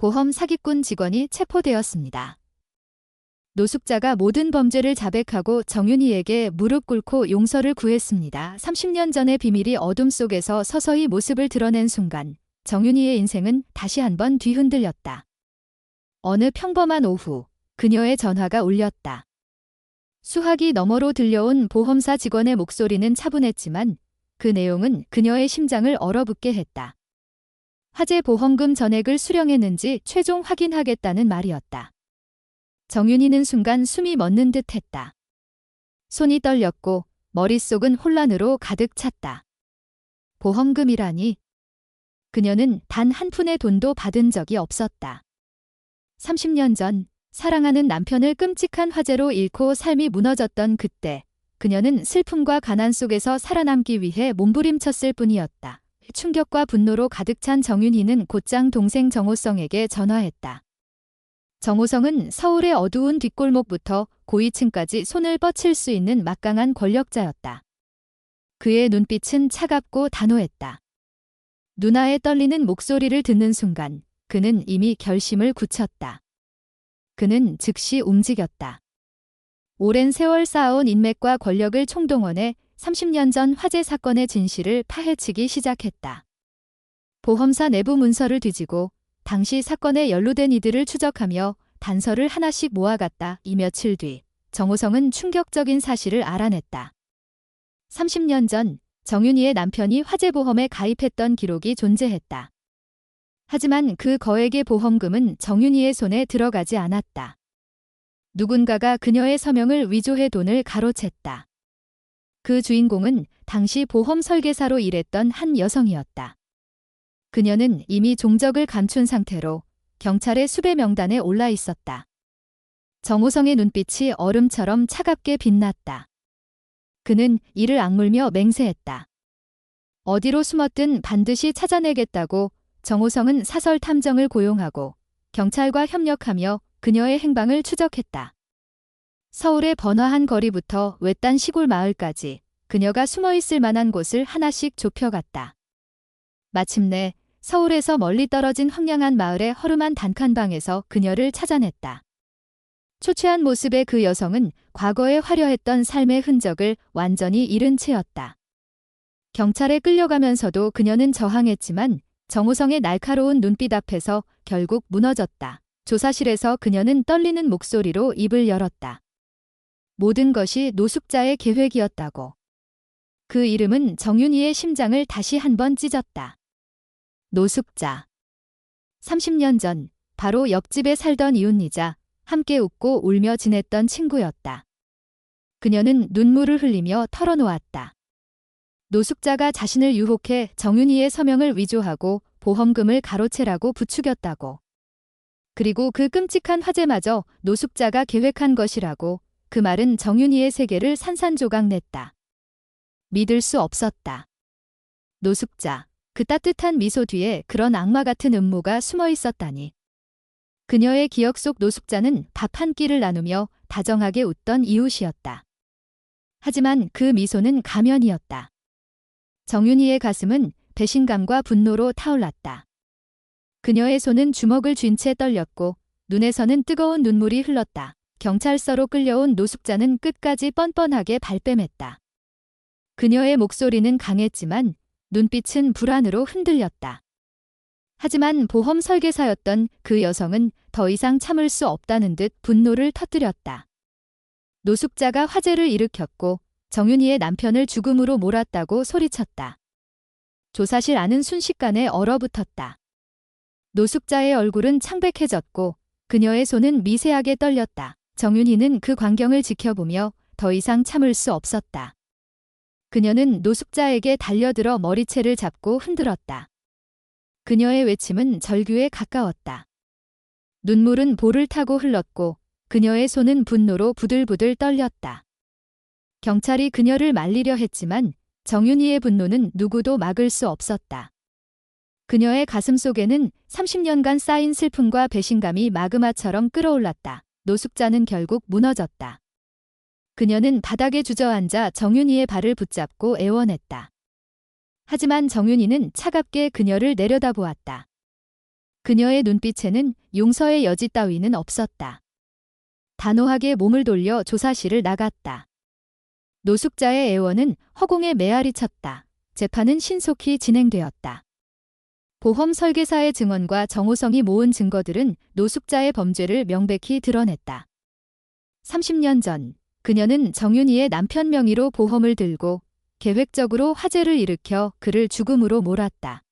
보험 사기꾼 직원이 체포되었습니다. 노숙자가 모든 범죄를 자백하고 정윤희에게 무릎 꿇고 용서를 구했습니다. 30년 전의 비밀이 어둠 속에서 서서히 모습을 드러낸 순간 정윤희의 인생은 다시 한번 뒤흔들렸다. 어느 평범한 오후 그녀의 전화가 울렸다. 수화기 너머로 들려온 보험사 직원의 목소리는 차분했지만 그 내용은 그녀의 심장을 얼어붙게 했다. 화재 보험금 전액을 수령했는지 최종 확인하겠다는 말이었다. 정윤희는 순간 숨이 멎는 듯 했다. 손이 떨렸고 머릿속은 혼란으로 가득 찼다. 보험금이라니. 그녀는 단 한 푼의 돈도 받은 적이 없었다. 30년 전 사랑하는 남편을 끔찍한 화재로 잃고 삶이 무너졌던 그때 그녀는 슬픔과 가난 속에서 살아남기 위해 몸부림쳤을 뿐이었다. 충격과 분노로 가득 찬 정윤희는 곧장 동생 정호성에게 전화했다. 정호성은 서울의 어두운 뒷골목부터 고위층까지 손을 뻗칠 수 있는 막강한 권력자였다. 그의 눈빛은 차갑고 단호했다. 누나의 떨리는 목소리를 듣는 순간 그는 이미 결심을 굳혔다. 그는 즉시 움직였다. 오랜 세월 쌓아온 인맥과 권력을 총동원해 30년 전 화재 사건의 진실을 파헤치기 시작했다. 보험사 내부 문서를 뒤지고 당시 사건에 연루된 이들을 추적하며 단서를 하나씩 모아갔다. 이 며칠 뒤 정호성은 충격적인 사실을 알아냈다. 30년 전 정윤희의 남편이 화재보험에 가입했던 기록이 존재했다. 하지만 그 거액의 보험금은 정윤희의 손에 들어가지 않았다. 누군가가 그녀의 서명을 위조해 돈을 가로챘다. 그 주인공은 당시 보험 설계사로 일했던 한 여성이었다. 그녀는 이미 종적을 감춘 상태로 경찰의 수배 명단에 올라 있었다. 정호성의 눈빛이 얼음처럼 차갑게 빛났다. 그는 이를 악물며 맹세했다. 어디로 숨었든 반드시 찾아내겠다고. 정호성은 사설 탐정을 고용하고 경찰과 협력하며 그녀의 행방을 추적했다. 서울의 번화한 거리부터 외딴 시골 마을까지 그녀가 숨어있을 만한 곳을 하나씩 좁혀갔다. 마침내 서울에서 멀리 떨어진 황량한 마을의 허름한 단칸방에서 그녀를 찾아냈다. 초췌한 모습의 그 여성은 과거에 화려했던 삶의 흔적을 완전히 잃은 채였다. 경찰에 끌려가면서도 그녀는 저항했지만 정호성의 날카로운 눈빛 앞에서 결국 무너졌다. 조사실에서 그녀는 떨리는 목소리로 입을 열었다. 모든 것이 노숙자의 계획이었다고. 그 이름은 정윤희의 심장을 다시 한번 찢었다. 노숙자. 30년 전 바로 옆집에 살던 이웃이자 함께 웃고 울며 지냈던 친구였다. 그녀는 눈물을 흘리며 털어놓았다. 노숙자가 자신을 유혹해 정윤희의 서명을 위조하고 보험금을 가로채라고 부추겼다고. 그리고 그 끔찍한 화재마저 노숙자가 계획한 것이라고. 그 말은 정윤희의 세계를 산산조각 냈다. 믿을 수 없었다. 노숙자. 그 따뜻한 미소 뒤에 그런 악마 같은 음모가 숨어 있었다니. 그녀의 기억 속 노숙자는 밥 한 끼를 나누며 다정하게 웃던 이웃이었다. 하지만 그 미소는 가면이었다. 정윤희의 가슴은 배신감과 분노로 타올랐다. 그녀의 손은 주먹을 쥔 채 떨렸고 눈에서는 뜨거운 눈물이 흘렀다. 경찰서로 끌려온 노숙자는 끝까지 뻔뻔하게 발뺌했다. 그녀의 목소리는 강했지만 눈빛은 불안으로 흔들렸다. 하지만 보험 설계사였던 그 여성은 더 이상 참을 수 없다는 듯 분노를 터뜨렸다. 노숙자가 화재를 일으켰고 정윤희의 남편을 죽음으로 몰았다고 소리쳤다. 조사실 안은 순식간에 얼어붙었다. 노숙자의 얼굴은 창백해졌고 그녀의 손은 미세하게 떨렸다. 정윤희는 그 광경을 지켜보며 더 이상 참을 수 없었다. 그녀는 노숙자에게 달려들어 머리채를 잡고 흔들었다. 그녀의 외침은 절규에 가까웠다. 눈물은 볼을 타고 흘렀고 그녀의 손은 분노로 부들부들 떨렸다. 경찰이 그녀를 말리려 했지만 정윤희의 분노는 누구도 막을 수 없었다. 그녀의 가슴 속에는 30년간 쌓인 슬픔과 배신감이 마그마처럼 끓어올랐다. 노숙자는 결국 무너졌다. 그녀는 바닥에 주저앉아 정윤희의 발을 붙잡고 애원했다. 하지만 정윤희는 차갑게 그녀를 내려다보았다. 그녀의 눈빛에는 용서의 여지 따위는 없었다. 단호하게 몸을 돌려 조사실을 나갔다. 노숙자의 애원은 허공에 메아리 쳤다. 재판은 신속히 진행되었다. 보험 설계사의 증언과 정호성이 모은 증거들은 노숙자의 범죄를 명백히 드러냈다. 30년 전 그녀는 정윤희의 남편 명의로 보험을 들고 계획적으로 화재를 일으켜 그를 죽음으로 몰았다.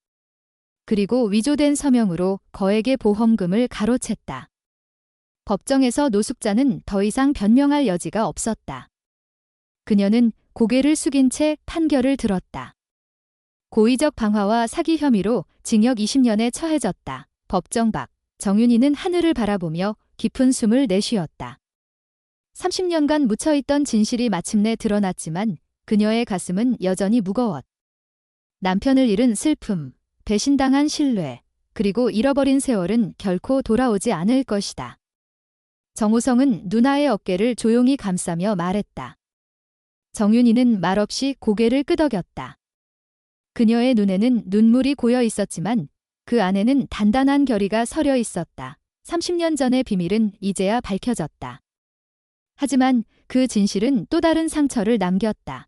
그리고 위조된 서명으로 거액의 보험금을 가로챘다. 법정에서 노숙자는 더 이상 변명할 여지가 없었다. 그녀는 고개를 숙인 채 판결을 들었다. 고의적 방화와 사기 혐의로 징역 20년에 처해졌다. 법정 밖 정윤희는 하늘을 바라보며 깊은 숨을 내쉬었다. 30년간 묻혀있던 진실이 마침내 드러났지만 그녀의 가슴은 여전히 무거웠다. 남편을 잃은 슬픔, 배신당한 신뢰, 그리고 잃어버린 세월은 결코 돌아오지 않을 것이다. 정호성은 누나의 어깨를 조용히 감싸며 말했다. 정윤희는 말없이 고개를 끄덕였다. 그녀의 눈에는 눈물이 고여 있었지만 그 안에는 단단한 결의가 서려 있었다. 30년 전의 비밀은 이제야 밝혀졌다. 하지만 그 진실은 또 다른 상처를 남겼다.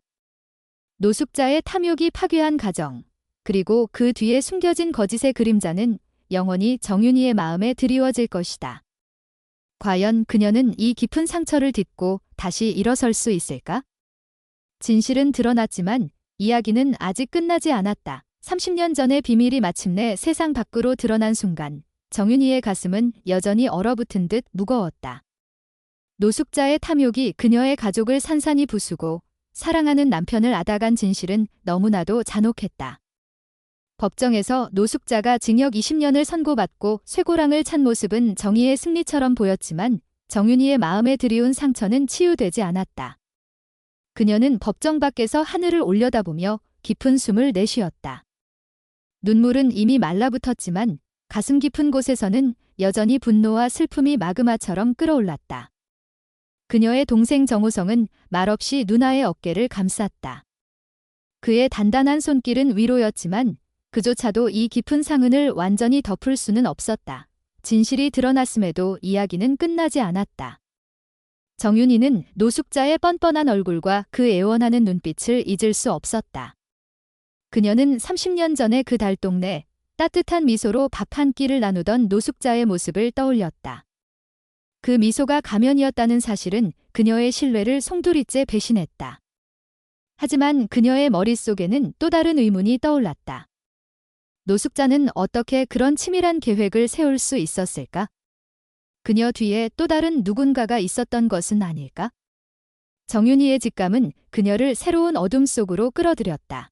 노숙자의 탐욕이 파괴한 가정, 그리고 그 뒤에 숨겨진 거짓의 그림자는 영원히 정윤희의 마음에 드리워질 것이다. 과연 그녀는 이 깊은 상처를 딛고 다시 일어설 수 있을까? 진실은 드러났지만 이야기는 아직 끝나지 않았다. 30년 전의 비밀이 마침내 세상 밖으로 드러난 순간 정윤희의 가슴은 여전히 얼어붙은 듯 무거웠다. 노숙자의 탐욕이 그녀의 가족을 산산이 부수고 사랑하는 남편을 앗아간 진실은 너무나도 잔혹했다. 법정에서 노숙자가 징역 20년을 선고받고 쇠고랑을 찬 모습은 정의의 승리처럼 보였지만 정윤희의 마음에 드리운 상처는 치유되지 않았다. 그녀는 법정 밖에서 하늘을 올려다보며 깊은 숨을 내쉬었다. 눈물은 이미 말라붙었지만 가슴 깊은 곳에서는 여전히 분노와 슬픔이 마그마처럼 끓어올랐다. 그녀의 동생 정호성은 말없이 누나의 어깨를 감쌌다. 그의 단단한 손길은 위로였지만 그조차도 이 깊은 상흔을 완전히 덮을 수는 없었다. 진실이 드러났음에도 이야기는 끝나지 않았다. 정윤희는 노숙자의 뻔뻔한 얼굴과 그 애원하는 눈빛을 잊을 수 없었다. 그녀는 30년 전의 그 달동네 따뜻한 미소로 밥 한 끼를 나누던 노숙자의 모습을 떠올렸다. 그 미소가 가면이었다는 사실은 그녀의 신뢰를 송두리째 배신했다. 하지만 그녀의 머릿속에는 또 다른 의문이 떠올랐다. 노숙자는 어떻게 그런 치밀한 계획을 세울 수 있었을까? 그녀 뒤에 또 다른 누군가가 있었던 것은 아닐까? 정윤희의 직감은 그녀를 새로운 어둠 속으로 끌어들였다.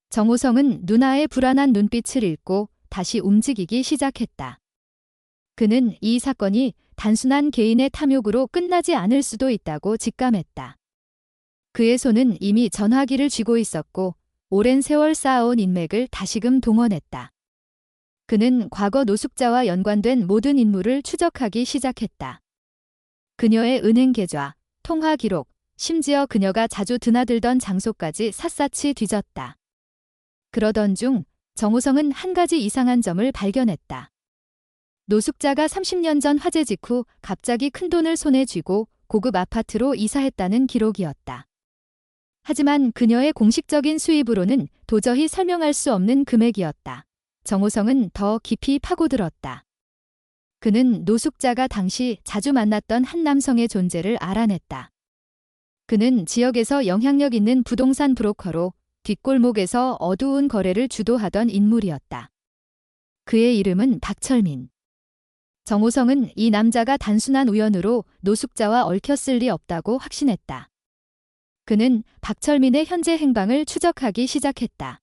정호성은 누나의 불안한 눈빛을 읽고 다시 움직이기 시작했다. 그는 이 사건이 단순한 개인의 탐욕으로 끝나지 않을 수도 있다고 직감했다. 그의 손은 이미 전화기를 쥐고 있었고 오랜 세월 쌓아온 인맥을 다시금 동원했다. 그는 과거 노숙자와 연관된 모든 인물을 추적하기 시작했다. 그녀의 은행 계좌, 통화 기록, 심지어 그녀가 자주 드나들던 장소까지 샅샅이 뒤졌다. 그러던 중 정호성은 한 가지 이상한 점을 발견했다. 노숙자가 30년 전 화재 직후 갑자기 큰돈을 손에 쥐고 고급 아파트로 이사했다는 기록이었다. 하지만 그녀의 공식적인 수입으로는 도저히 설명할 수 없는 금액이었다. 정호성은 더 깊이 파고들었다. 그는 노숙자가 당시 자주 만났던 한 남성의 존재를 알아냈다. 그는 지역에서 영향력 있는 부동산 브로커로 뒷골목에서 어두운 거래를 주도하던 인물이었다. 그의 이름은 박철민. 정호성은 이 남자가 단순한 우연으로 노숙자와 얽혔을 리 없다고 확신했다. 그는 박철민의 현재 행방을 추적하기 시작했다.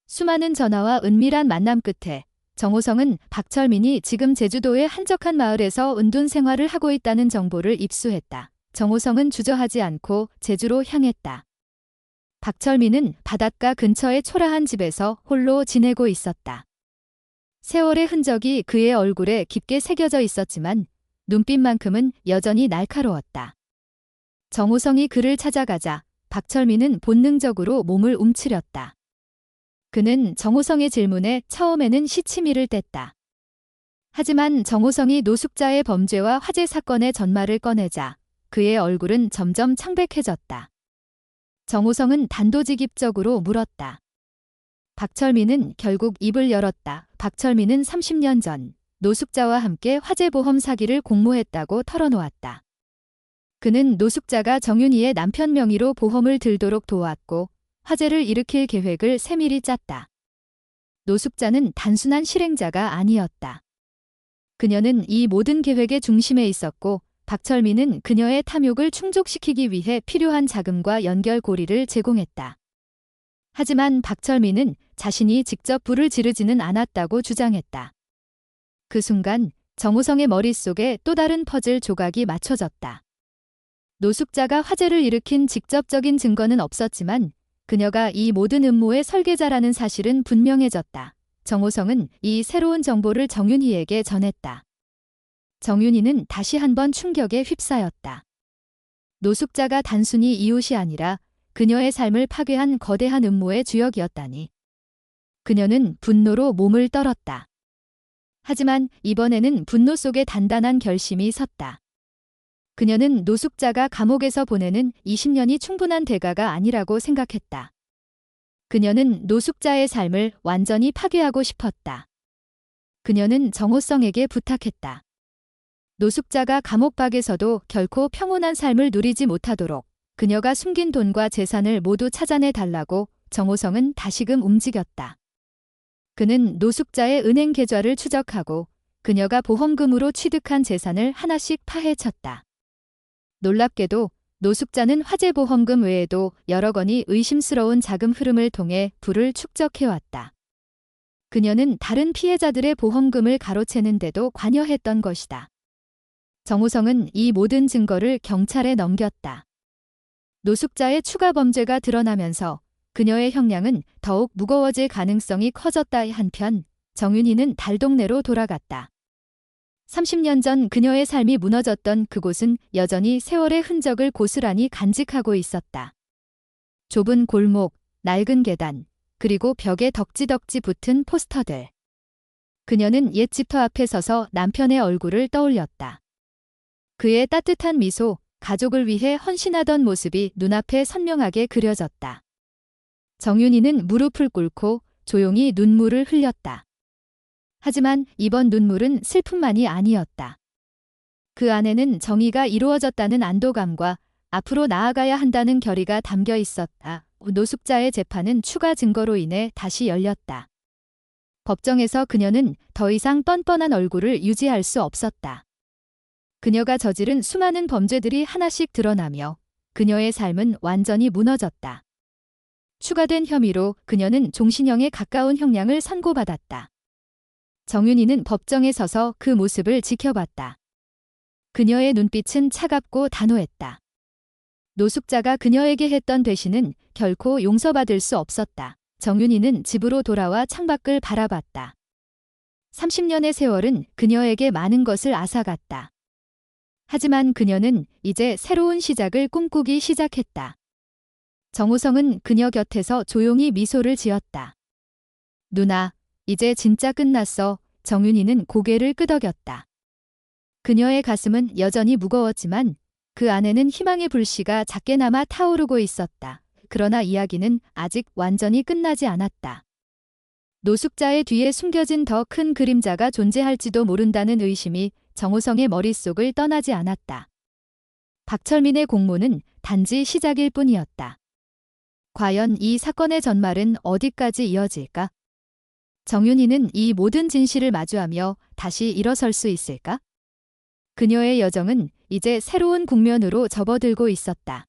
수많은 전화와 은밀한 만남 끝에 정호성은 박철민이 지금 제주도의 한적한 마을에서 은둔 생활을 하고 있다는 정보를 입수했다. 정호성은 주저하지 않고 제주로 향했다. 박철민은 바닷가 근처의 초라한 집에서 홀로 지내고 있었다. 세월의 흔적이 그의 얼굴에 깊게 새겨져 있었지만 눈빛만큼은 여전히 날카로웠다. 정호성이 그를 찾아가자 박철민은 본능적으로 몸을 움츠렸다. 그는 정호성의 질문에 처음에는 시치미를 뗐다. 하지만 정호성이 노숙자의 범죄와 화재 사건의 전말을 꺼내자 그의 얼굴은 점점 창백해졌다. 정호성은 단도직입적으로 물었다. 박철민은 결국 입을 열었다. 박철민은 30년 전 노숙자와 함께 화재보험 사기를 공모했다고 털어놓았다. 그는 노숙자가 정윤희의 남편 명의로 보험을 들도록 도왔고 화재를 일으킬 계획을 세밀히 짰다. 노숙자는 단순한 실행자가 아니었다. 그녀는 이 모든 계획의 중심에 있었고 박철민은 그녀의 탐욕을 충족시키기 위해 필요한 자금과 연결고리를 제공했다. 하지만 박철민은 자신이 직접 불을 지르지는 않았다고 주장했다. 그 순간 정호성의 머릿속에 또 다른 퍼즐 조각이 맞춰졌다. 노숙자가 화재를 일으킨 직접적인 증거는 없었지만 그녀가 이 모든 음모의 설계자라는 사실은 분명해졌다. 정호성은 이 새로운 정보를 정윤희에게 전했다. 정윤희는 다시 한번 충격에 휩싸였다. 노숙자가 단순히 이웃이 아니라 그녀의 삶을 파괴한 거대한 음모의 주역이었다니. 그녀는 분노로 몸을 떨었다. 하지만 이번에는 분노 속에 단단한 결심이 섰다. 그녀는 노숙자가 감옥에서 보내는 20년이 충분한 대가가 아니라고 생각했다. 그녀는 노숙자의 삶을 완전히 파괴하고 싶었다. 그녀는 정호성에게 부탁했다. 노숙자가 감옥 밖에서도 결코 평온한 삶을 누리지 못하도록 그녀가 숨긴 돈과 재산을 모두 찾아내 달라고. 정호성은 다시금 움직였다. 그는 노숙자의 은행 계좌를 추적하고 그녀가 보험금으로 취득한 재산을 하나씩 파헤쳤다. 놀랍게도 노숙자는 화재보험금 외에도 여러 건이 의심스러운 자금 흐름을 통해 부를 축적해왔다. 그녀는 다른 피해자들의 보험금을 가로채는데도 관여했던 것이다. 정호성은 이 모든 증거를 경찰에 넘겼다. 노숙자의 추가 범죄가 드러나면서 그녀의 형량은 더욱 무거워질 가능성이 커졌다. 한편 정윤희는 달동네로 돌아갔다. 30년 전 그녀의 삶이 무너졌던 그곳은 여전히 세월의 흔적을 고스란히 간직하고 있었다. 좁은 골목, 낡은 계단, 그리고 벽에 덕지덕지 붙은 포스터들. 그녀는 옛 집터 앞에 서서 남편의 얼굴을 떠올렸다. 그의 따뜻한 미소, 가족을 위해 헌신하던 모습이 눈앞에 선명하게 그려졌다. 정윤희는 무릎을 꿇고 조용히 눈물을 흘렸다. 하지만 이번 눈물은 슬픔만이 아니었다. 그 안에는 정의가 이루어졌다는 안도감과 앞으로 나아가야 한다는 결의가 담겨 있었다. 노숙자의 재판은 추가 증거로 인해 다시 열렸다. 법정에서 그녀는 더 이상 뻔뻔한 얼굴을 유지할 수 없었다. 그녀가 저지른 수많은 범죄들이 하나씩 드러나며 그녀의 삶은 완전히 무너졌다. 추가된 혐의로 그녀는 종신형에 가까운 형량을 선고받았다. 정윤희는 법정에 서서 그 모습을 지켜봤다. 그녀의 눈빛은 차갑고 단호했다. 노숙자가 그녀에게 했던 배신은 결코 용서받을 수 없었다. 정윤희는 집으로 돌아와 창밖을 바라봤다. 30년의 세월은 그녀에게 많은 것을 앗아갔다. 하지만 그녀는 이제 새로운 시작을 꿈꾸기 시작했다. 정호성은 그녀 곁에서 조용히 미소를 지었다. 누나, 이제 진짜 끝났어. 정윤희는 고개를 끄덕였다. 그녀의 가슴은 여전히 무거웠지만 그 안에는 희망의 불씨가 작게나마 타오르고 있었다. 그러나 이야기는 아직 완전히 끝나지 않았다. 노숙자의 뒤에 숨겨진 더 큰 그림자가 존재할지도 모른다는 의심이 정호성의 머릿속을 떠나지 않았다. 박철민의 공모는 단지 시작일 뿐이었다. 과연 이 사건의 전말은 어디까지 이어질까? 정윤희는 이 모든 진실을 마주하며 다시 일어설 수 있을까? 그녀의 여정은 이제 새로운 국면으로 접어들고 있었다.